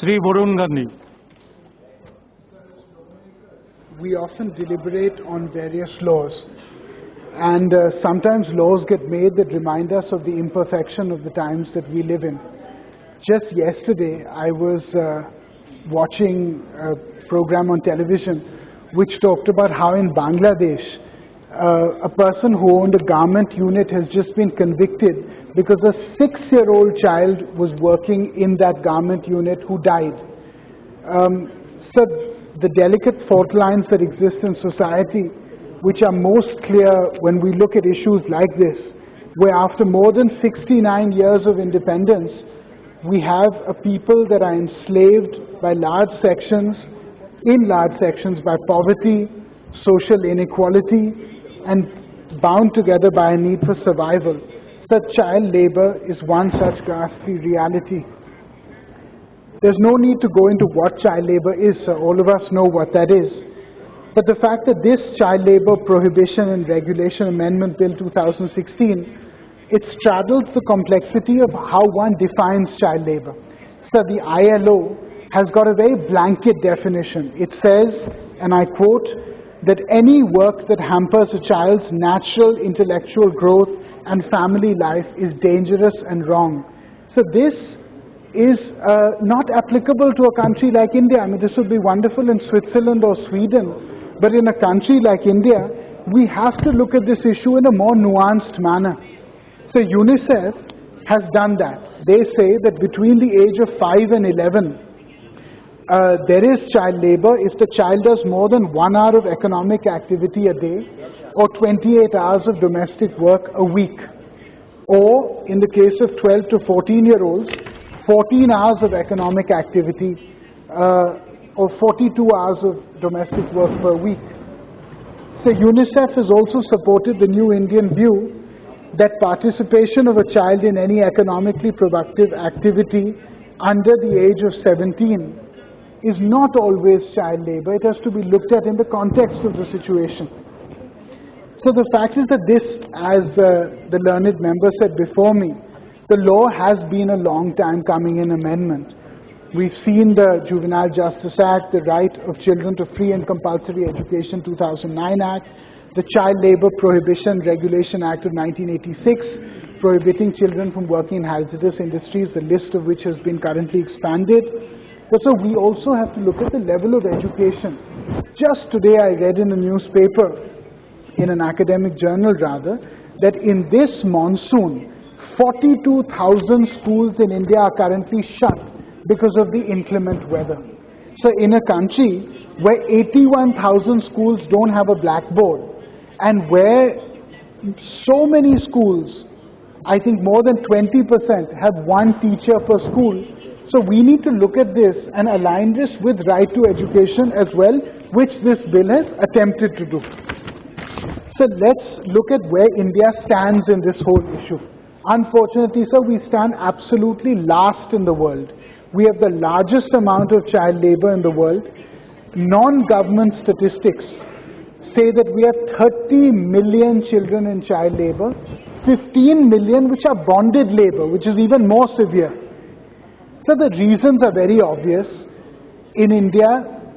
Sri Varun Gandhi. We often deliberate on various laws, and sometimes laws get made that remind us of the imperfection of the times that we live in. Just yesterday, I was watching a program on television which talked about how in Bangladesh, a person who owned a garment unit has just been convicted because a 6-year-old child was working in that garment unit who died. So the delicate fault lines that exist in society, which are most clear when we look at issues like this, where after more than 69 years of independence, we have a people that are enslaved by large sections by poverty, social inequality, and bound together by a need for survival. Such child labor is one such ghastly reality. There's no need to go into what child labor is, so all of us know what that is. But the fact that this Child Labor Prohibition and Regulation Amendment Bill 2016, it straddles the complexity of how one defines child labor. So the ILO has got a very blanket definition. It says, and I quote, that any work that hampers a child's natural intellectual growth and family life is dangerous and wrong. So this is not applicable to a country like India. I mean, this would be wonderful in Switzerland or Sweden, but in a country like India, we have to look at this issue in a more nuanced manner. So UNICEF has done that. They say that between the age of 5 and 11, there is child labor if the child does more than 1 hour of economic activity a day or 28 hours of domestic work a week. Or in the case of 12 to 14-year-olds, 14 hours of economic activity or 42 hours of domestic work per week. So UNICEF has also supported the New Indian view that participation of a child in any economically productive activity under the age of 17 is not always child labor. It has to be looked at in the context of the situation. So the fact is that this, as the learned member said before me, the law has been a long time coming in amendment. We've seen the Juvenile Justice Act, the Right of Children to Free and Compulsory Education 2009 Act, the Child Labor Prohibition Regulation Act of 1986, prohibiting children from working in hazardous industries, the list of which has been currently expanded. But so we also have to look at the level of education. Just today I read in a newspaper, in an academic journal rather, that in this monsoon, 42,000 schools in India are currently shut because of the inclement weather. So in a country where 81,000 schools don't have a blackboard, and where so many schools, I think more than 20%, have one teacher per school, so we need to look at this and align this with right to education as well, which this bill has attempted to do. So let's look at where India stands in this whole issue. Unfortunately, sir, we stand absolutely last in the world. We have the largest amount of child labor in the world. Non-government statistics say that we have 30 million children in child labor, 15 million which are bonded labor, which is even more severe. So the reasons are very obvious. In India,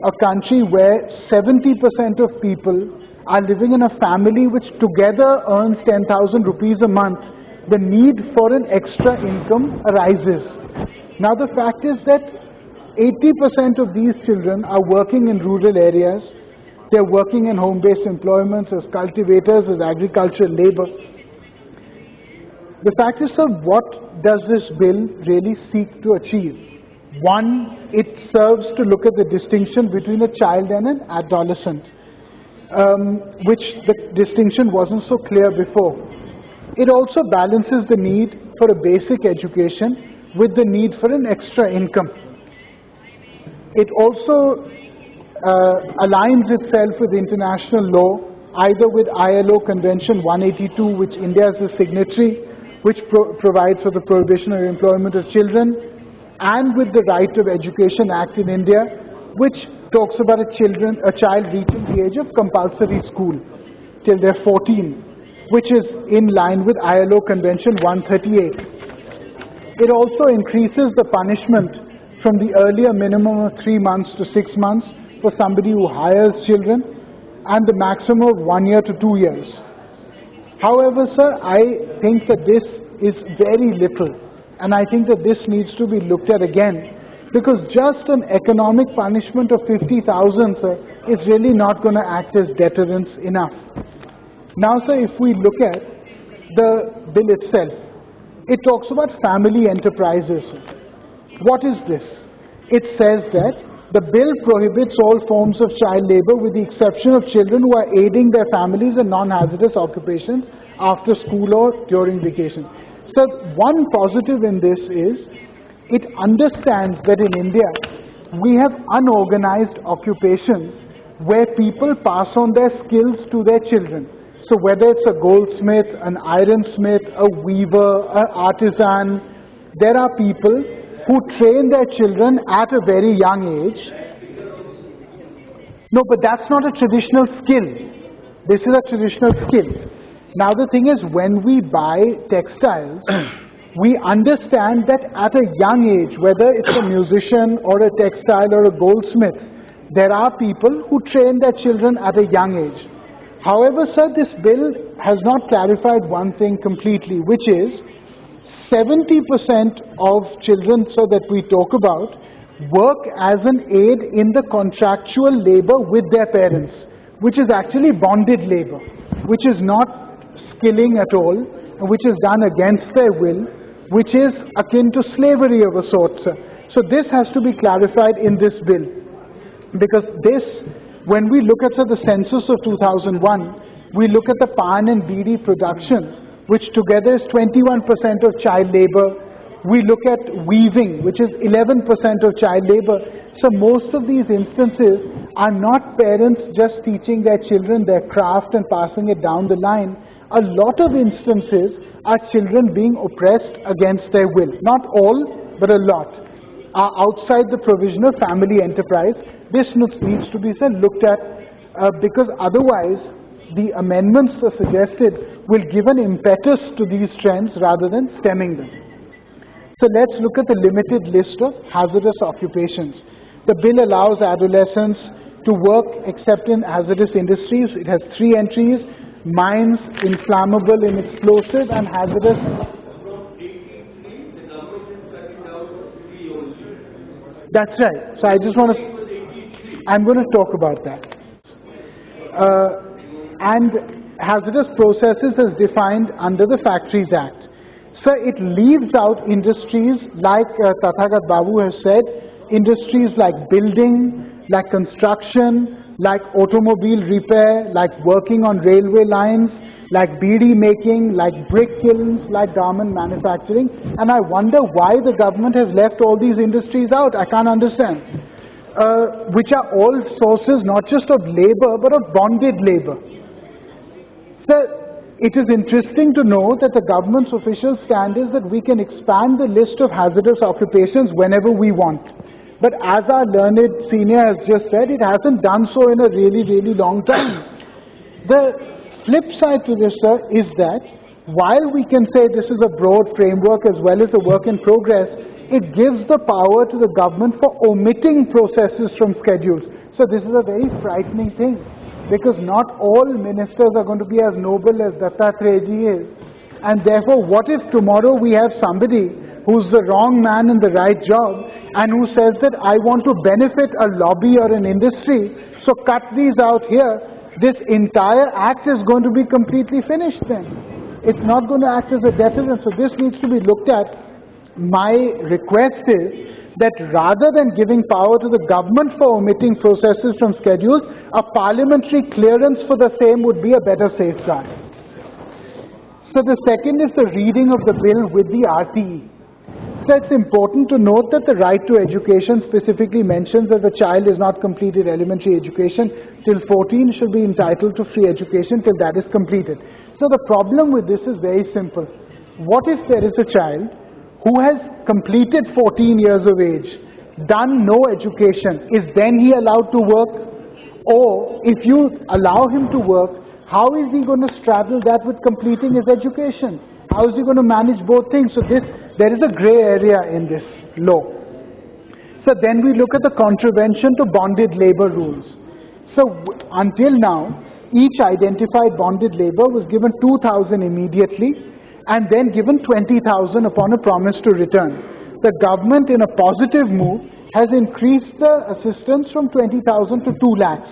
a country where 70% of people are living in a family which together earns 10,000 rupees a month, the need for an extra income arises. Now the fact is that 80% of these children are working in rural areas. They're working in home-based employments as cultivators, as agricultural labor. The fact is, sir, what does this bill really seek to achieve? One, it serves to look at the distinction between a child and an adolescent, which the distinction wasn't so clear before. It also balances the need for a basic education with the need for an extra income. It also aligns itself with international law, either with ILO Convention 182, which India is a signatory, which provides for the prohibition of employment of children, and with the Right of Education Act in India, which talks about a child reaching the age of compulsory school till they're 14. Which is in line with ILO Convention 138. It also increases the punishment from the earlier minimum of 3 months to 6 months for somebody who hires children, and the maximum of 1 year to 2 years. However, sir, I think that this is very little, and I think that this needs to be looked at again, because just an economic punishment of 50,000, sir, is really not going to act as deterrence enough. Now, sir, if we look at the bill itself, it talks about family enterprises. What is this? It says that the bill prohibits all forms of child labor with the exception of children who are aiding their families in non-hazardous occupations after school or during vacation. So one positive in this is it understands that in India we have unorganized occupations where people pass on their skills to their children. So whether it's a goldsmith, an ironsmith, a weaver, an artisan, there are people who train their children at a very young age. No, but that's not a traditional skill. This is a traditional skill. Now the thing is, when we buy textiles, we understand that at a young age, whether it's a musician or a textile or a goldsmith, there are people who train their children at a young age. However, sir, this bill has not clarified one thing completely, which is 70% of children, sir, that we talk about work as an aid in the contractual labor with their parents, which is actually bonded labor, which is not skilling at all, which is done against their will, which is akin to slavery of a sort, sir. So this has to be clarified in this bill, because this, when we look at, sir, the census of 2001, we look at the pan and bidi production, which together is 21% of child labor. We look at weaving, which is 11% of child labor. So most of these instances are not parents just teaching their children their craft and passing it down the line. A lot of instances are children being oppressed against their will. Not all, but a lot are outside the provision of family enterprise. This needs to be, sir, looked at because otherwise the amendments that are suggested will give an impetus to these trends rather than stemming them. So let's look at the limited list of hazardous occupations. The bill allows adolescents to work except in hazardous industries. It has 3 entries: mines, inflammable and explosive, and hazardous. That's right. So I just want to, I'm going to talk about that. And hazardous processes is defined under the Factories Act. So it leaves out industries like Tathagat Babu has said, industries like building, like construction, like automobile repair, like working on railway lines, like beedi making, like brick kilns, like garment manufacturing. And I wonder why the government has left all these industries out. I can't understand. Which are all sources not just of labor, but of bonded labor. So it is interesting to know that the government's official stand is that we can expand the list of hazardous occupations whenever we want. But as our learned senior has just said, it hasn't done so in a really, really long time. The flip side to this, sir, is that while we can say this is a broad framework as well as a work in progress, it gives the power to the government for omitting processes from schedules. So this is a very frightening thing, because not all ministers are going to be as noble as Dattatreyaji is. And therefore, what if tomorrow we have somebody who's the wrong man in the right job and who says that I want to benefit a lobby or an industry, so cut these out here, this entire act is going to be completely finished then. It's not going to act as a deterrent. So this needs to be looked at. My request is that rather than giving power to the government for omitting processes from schedules, a parliamentary clearance for the same would be a better safeguard. So the second is the reading of the bill with the RTE. So it's important to note that the right to education specifically mentions that the child has not completed elementary education till 14 should be entitled to free education till that is completed. So the problem with this is very simple. What if there is a child who has completed 14 years of age, done no education, is then he allowed to work? Or if you allow him to work, how is he going to straddle that with completing his education? How is he going to manage both things? So there is a grey area in this law. So then we look at the contravention to bonded labor rules. So until now, each identified bonded labor was given 2,000 immediately and then given 20,000 upon a promise to return. The government, in a positive move, has increased the assistance from 20,000 to 2 lakhs.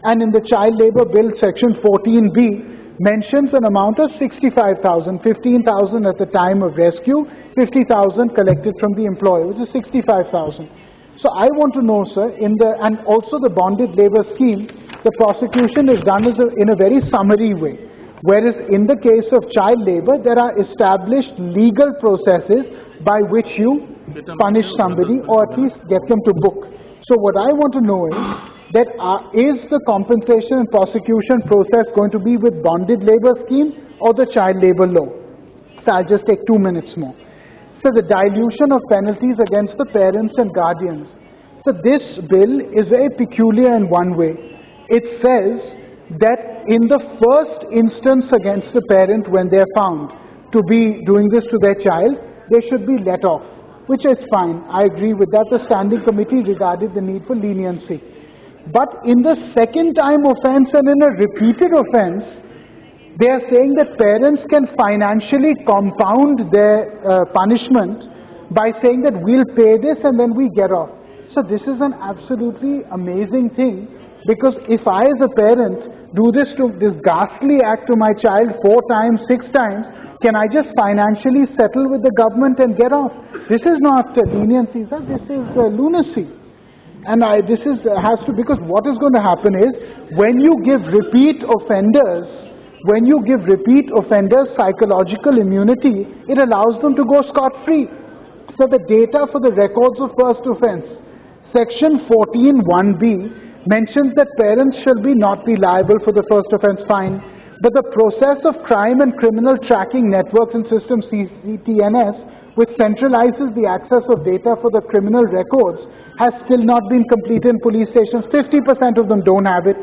And in the Child Labour Bill, Section 14B mentions an amount of 65,000, 15,000 at the time of rescue, 50,000 collected from the employer, which is 65,000. So I want to know, sir, and also the bonded labour scheme, the prosecution is done in a very summary way. Whereas in the case of child labour, there are established legal processes by which you punish somebody or at least get them to book. So what I want to know is that is the compensation and prosecution process going to be with bonded labour scheme or the child labour law? So I'll just take 2 minutes more. So the dilution of penalties against the parents and guardians. So this bill is very peculiar in one way. It says that in the first instance against the parent when they are found to be doing this to their child, they should be let off, which is fine. I agree with that. The standing committee regarded the need for leniency. But in the second time offence and in a repeated offence, they are saying that parents can financially compound their punishment by saying that we'll pay this and then we get off. So this is an absolutely amazing thing, because if I as a parent do this ghastly act to my child 4 times, 6 times, can I just financially settle with the government and get off? This is not leniency, sir. This is lunacy. And because what is going to happen is, when you give repeat offenders psychological immunity, it allows them to go scot-free. So the data for the records of first offence, Section 14(1)(b) mentions that parents shall not be liable for the first offence fine, but the process of crime and criminal tracking networks and systems, CTNS, which centralizes the access of data for the criminal records, has still not been completed in police stations. 50% of them don't have it.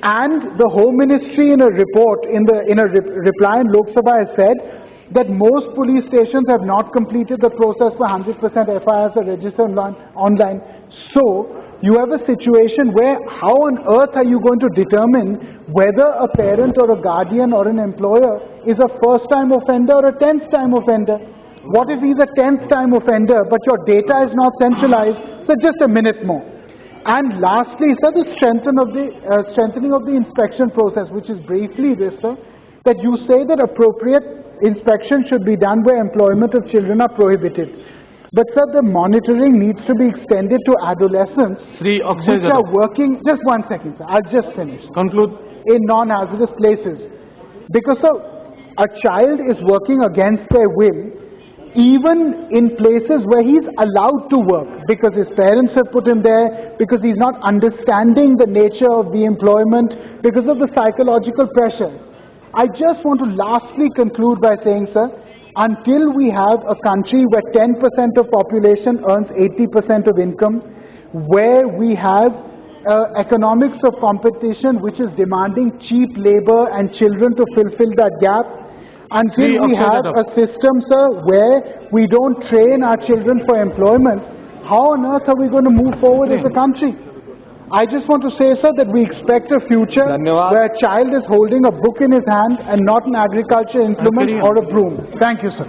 And the Home Ministry in a report, in a reply in Lok Sabha, has said that most police stations have not completed the process for 100% FIRs are registered online. So you have a situation where how on earth are you going to determine whether a parent or a guardian or an employer is a first-time offender or a 10th-time offender? What if he's a 10th-time offender but your data is not centralized? So just a minute more. And lastly, sir, the strengthening of the inspection process, which is briefly this, sir, that you say that appropriate inspection should be done where employment of children are prohibited. But sir, the monitoring needs to be extended to adolescents which are working, just 1 second, sir, I'll just finish. Conclude. In non-hazardous places. Because sir, a child is working against their will, even in places where he's allowed to work, because his parents have put him there, because he's not understanding the nature of the employment, because of the psychological pressure. I just want to lastly conclude by saying, sir, until we have a country where 10% of population earns 80% of income, where we have economics of competition which is demanding cheap labor and children to fulfill that gap, until we have a system, sir, where we don't train our children for employment, how on earth are we going to move forward as a country? I just want to say, sir, that we expect a future where a child is holding a book in his hand and not an agriculture implement or a broom. Thank you, sir.